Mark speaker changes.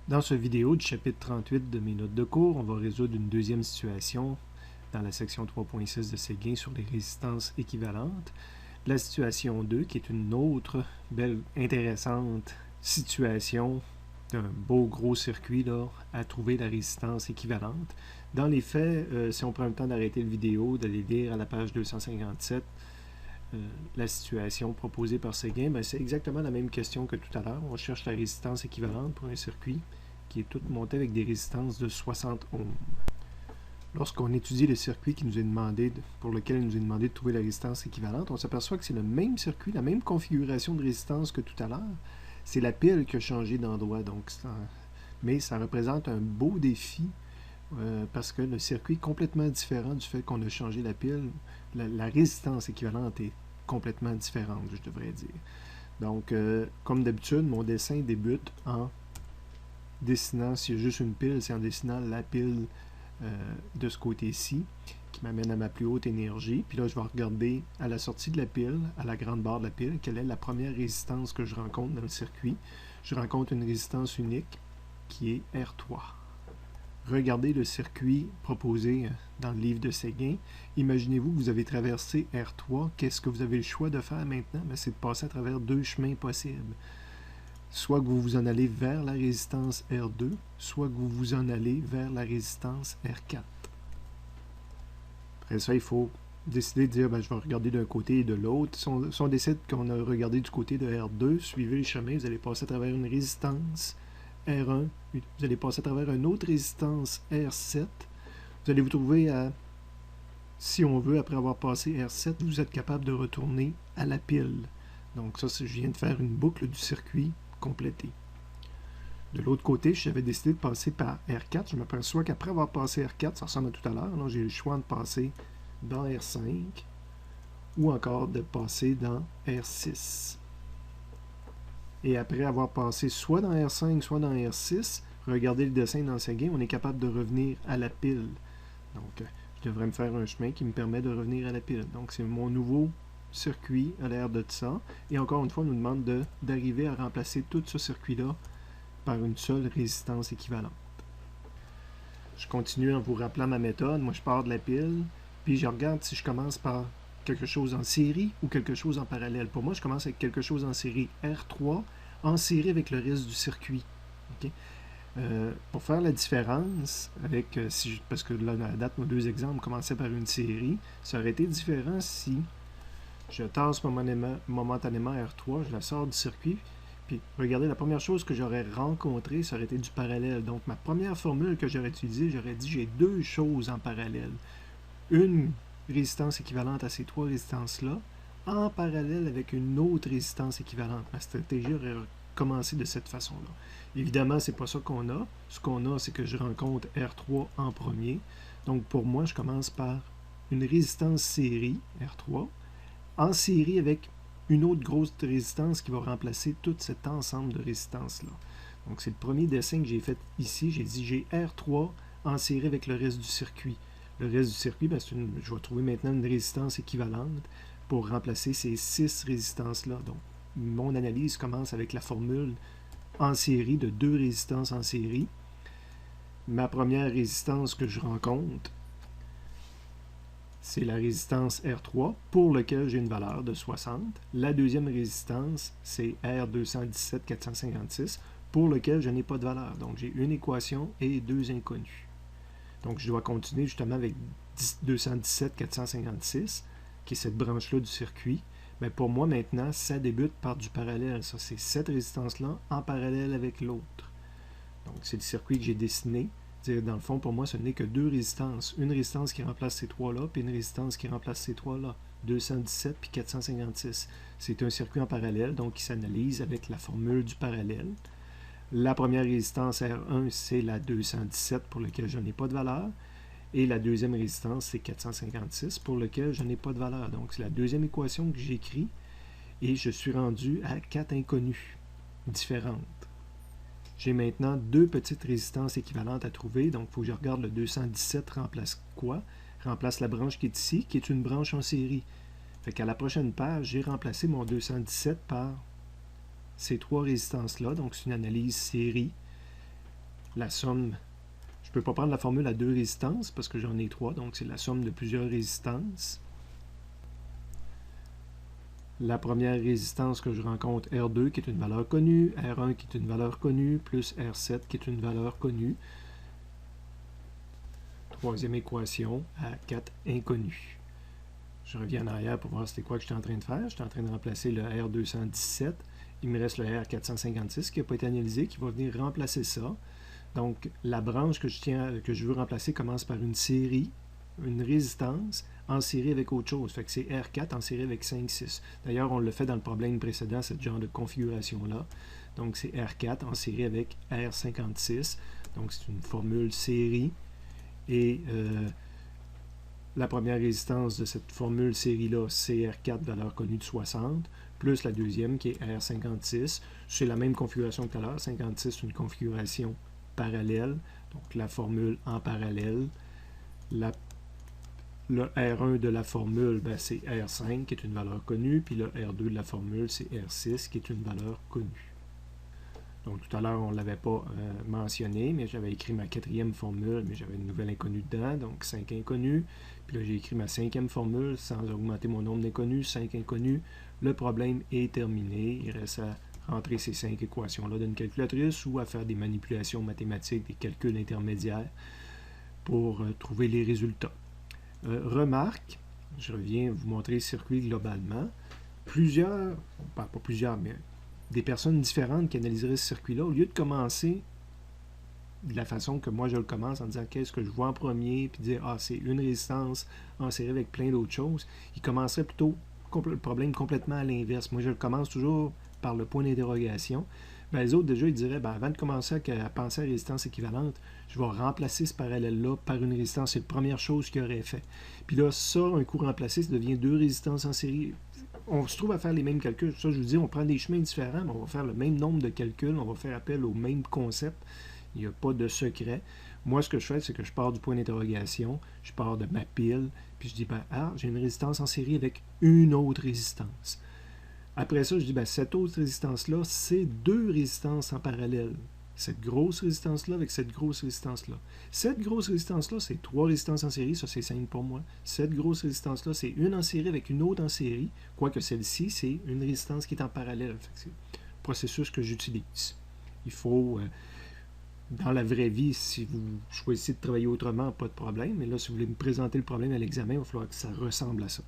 Speaker 1: Dans cette vidéo du chapitre 38 de mes notes de cours, on va résoudre une deuxième situation dans la section 3.6 de Séguin sur les résistances équivalentes. La situation 2, qui est une autre belle, intéressante situation d'un beau gros circuit là, à trouver la résistance équivalente. Dans les faits, si on prend le temps d'arrêter la vidéo, d'aller lire à la page 257, la situation proposée par Séguin, ben c'est exactement la même question que tout à l'heure. On cherche la résistance équivalente pour un circuit qui est tout monté avec des résistances de 60 ohms. Lorsqu'on étudie le circuit qui nous est demandé pour lequel il nous est demandé de trouver la résistance équivalente, on s'aperçoit que c'est le même circuit, la même configuration de résistance que tout à l'heure. C'est la pile qui a changé d'endroit, mais ça représente un beau défi parce que le circuit est complètement différent du fait qu'on a changé la pile. La résistance équivalente est complètement différente, je devrais dire. Donc, comme d'habitude, mon dessin débute en dessinant, s'il y a juste une pile, c'est en dessinant la pile de ce côté-ci, qui m'amène à ma plus haute énergie. Puis là, je vais regarder à la sortie de la pile, à la grande barre de la pile, quelle est la première résistance que je rencontre dans le circuit. Je rencontre une résistance unique qui est R3. Regardez le circuit proposé dans le livre de Séguin. Imaginez-vous que vous avez traversé R3. Qu'est-ce que vous avez le choix de faire maintenant? C'est de passer à travers deux chemins possibles. Soit que vous vous en allez vers la résistance R2, soit que vous vous en allez vers la résistance R4. Après ça, il faut décider de dire, je vais regarder d'un côté et de l'autre. Si on décide qu'on a regardé du côté de R2, suivez le chemin, vous allez passer à travers une résistance R1, vous allez passer à travers une autre résistance R7. Vous allez vous trouver à, si on veut, après avoir passé R7, vous êtes capable de retourner à la pile. Donc ça, je viens de faire une boucle du circuit complétée. De l'autre côté, j'avais décidé de passer par R4. Je m'aperçois qu'après avoir passé R4, ça ressemble à tout à l'heure, j'ai le choix de passer dans R5 ou encore de passer dans R6. Et après avoir passé soit dans R5, soit dans R6, regardez le dessin dans Séguin, on est capable de revenir à la pile. Donc, je devrais me faire un chemin qui me permet de revenir à la pile. Donc, c'est mon nouveau circuit à l'air de ça. Et encore une fois, on nous demande d'arriver à remplacer tout ce circuit-là par une seule résistance équivalente. Je continue en vous rappelant ma méthode. Moi, je pars de la pile, puis je regarde si je commence par quelque chose en série ou quelque chose en parallèle. Pour moi, je commence avec quelque chose en série R3, en série avec le reste du circuit. Okay? Pour faire la différence, parce que là, à la date, nos deux exemples commençaient par une série, ça aurait été différent si je tasse momentanément R3, je la sors du circuit, puis regardez, la première chose que j'aurais rencontrée, ça aurait été du parallèle. Donc, ma première formule que j'aurais utilisée, j'aurais dit j'ai deux choses en parallèle. Une résistance équivalente à ces trois résistances-là, en parallèle avec une autre résistance équivalente. Ma stratégie aurait commencé de cette façon-là. Évidemment, c'est pas ça qu'on a. Ce qu'on a, c'est que je rencontre R3 en premier. Donc, pour moi, je commence par une résistance série, R3, en série avec une autre grosse résistance qui va remplacer tout cet ensemble de résistances-là. Donc, c'est le premier dessin que j'ai fait ici. J'ai dit j'ai R3 en série avec le reste du circuit. Le reste du circuit, je vais trouver maintenant une résistance équivalente pour remplacer ces 6 résistances-là. Donc, mon analyse commence avec la formule en série de deux résistances en série. Ma première résistance que je rencontre, c'est la résistance R3 pour laquelle j'ai une valeur de 60. La deuxième résistance, c'est R217-456 pour lequel je n'ai pas de valeur. Donc, j'ai une équation et deux inconnus. Donc, je dois continuer justement avec 217-456, qui est cette branche-là du circuit. Mais pour moi, maintenant, ça débute par du parallèle. Ça, c'est cette résistance-là en parallèle avec l'autre. Donc, c'est le circuit que j'ai dessiné. Dans le fond, pour moi, ce n'est que deux résistances. Une résistance qui remplace ces trois-là, puis une résistance qui remplace ces trois-là. 217 puis 456. C'est un circuit en parallèle, donc qui s'analyse avec la formule du parallèle. La première résistance R1, c'est la 217 pour laquelle je n'ai pas de valeur. Et la deuxième résistance, c'est 456 pour laquelle je n'ai pas de valeur. Donc, c'est la deuxième équation que j'écris. Et je suis rendu à 4 inconnues différentes. J'ai maintenant deux petites résistances équivalentes à trouver. Donc, il faut que je regarde le 217 remplace quoi? Remplace la branche qui est ici, qui est une branche en série. Fait qu'à la prochaine page, j'ai remplacé mon 217 par ces trois résistances-là. Donc, c'est une analyse série. la somme. Je ne peux pas prendre la formule à 2 résistances parce que j'en ai 3, donc c'est la somme de plusieurs résistances. La première résistance que je rencontre, R2 qui est une valeur connue, R1 qui est une valeur connue, plus R7 qui est une valeur connue. Troisième équation à 4 inconnus. Je reviens en arrière pour voir c'était quoi que j'étais en train de faire. J'étais en train de remplacer le R217. Il me reste le R456 qui n'a pas été analysé, qui va venir remplacer ça. Donc, la branche que je veux remplacer commence par une série, une résistance, en série avec autre chose. Fait que c'est R4 en série avec 5, 6. D'ailleurs, on l'a fait dans le problème précédent, ce genre de configuration-là. Donc, c'est R4 en série avec R56. Donc, c'est une formule série. Et la première résistance de cette formule série-là, c'est R4, valeur connue de 60, plus la deuxième qui est R56. C'est la même configuration que tout à l'heure. 56, c'est une configuration parallèle. Donc, la formule en parallèle. Le R1 de la formule, ben, c'est R5 qui est une valeur connue, puis le R2 de la formule, c'est R6 qui est une valeur connue. Donc tout à l'heure, on ne l'avait pas mentionné, mais j'avais écrit ma quatrième formule, mais j'avais une nouvelle inconnue dedans, donc 5 inconnus. Puis là, j'ai écrit ma cinquième formule sans augmenter mon nombre d'inconnus, 5 inconnus. Le problème est terminé. Il reste à rentrer ces 5 équations-là dans une calculatrice ou à faire des manipulations mathématiques, des calculs intermédiaires pour trouver les résultats. Remarque, je reviens vous montrer le circuit globalement. Plusieurs, pas plusieurs, mais des personnes différentes qui analyseraient ce circuit-là, au lieu de commencer de la façon que moi je le commence en disant qu'est-ce que je vois en premier, puis dire ah c'est une résistance en série avec plein d'autres choses, ils commenceraient plutôt le problème complètement à l'inverse. Moi je le commence toujours par le point d'interrogation. Ben, les autres déjà ils diraient ben, avant de commencer à penser à résistance équivalente, je vais remplacer ce parallèle-là par une résistance. C'est la première chose qu'il aurait fait. Puis là, ça, un coup remplacé, ça devient 2 résistances en série. On se trouve à faire les mêmes calculs. Ça, je vous dis, on prend des chemins différents, mais on va faire le même nombre de calculs, on va faire appel au même concept. Il n'y a pas de secret. Moi, ce que je fais, c'est que je pars du point d'interrogation, je pars de ma pile, puis je dis, ben, ah, j'ai une résistance en série avec une autre résistance. Après ça, je dis, ben, cette autre résistance-là, c'est 2 résistances en parallèle. Cette grosse résistance-là avec cette grosse résistance-là. Cette grosse résistance-là, c'est 3 résistances en série, ça c'est simple pour moi. Cette grosse résistance-là, c'est une en série avec une autre en série, quoique celle-ci, c'est une résistance qui est en parallèle. C'est le processus que j'utilise. Il faut, dans la vraie vie, si vous choisissez de travailler autrement, pas de problème, mais là, si vous voulez me présenter le problème à l'examen, il va falloir que ça ressemble à ça.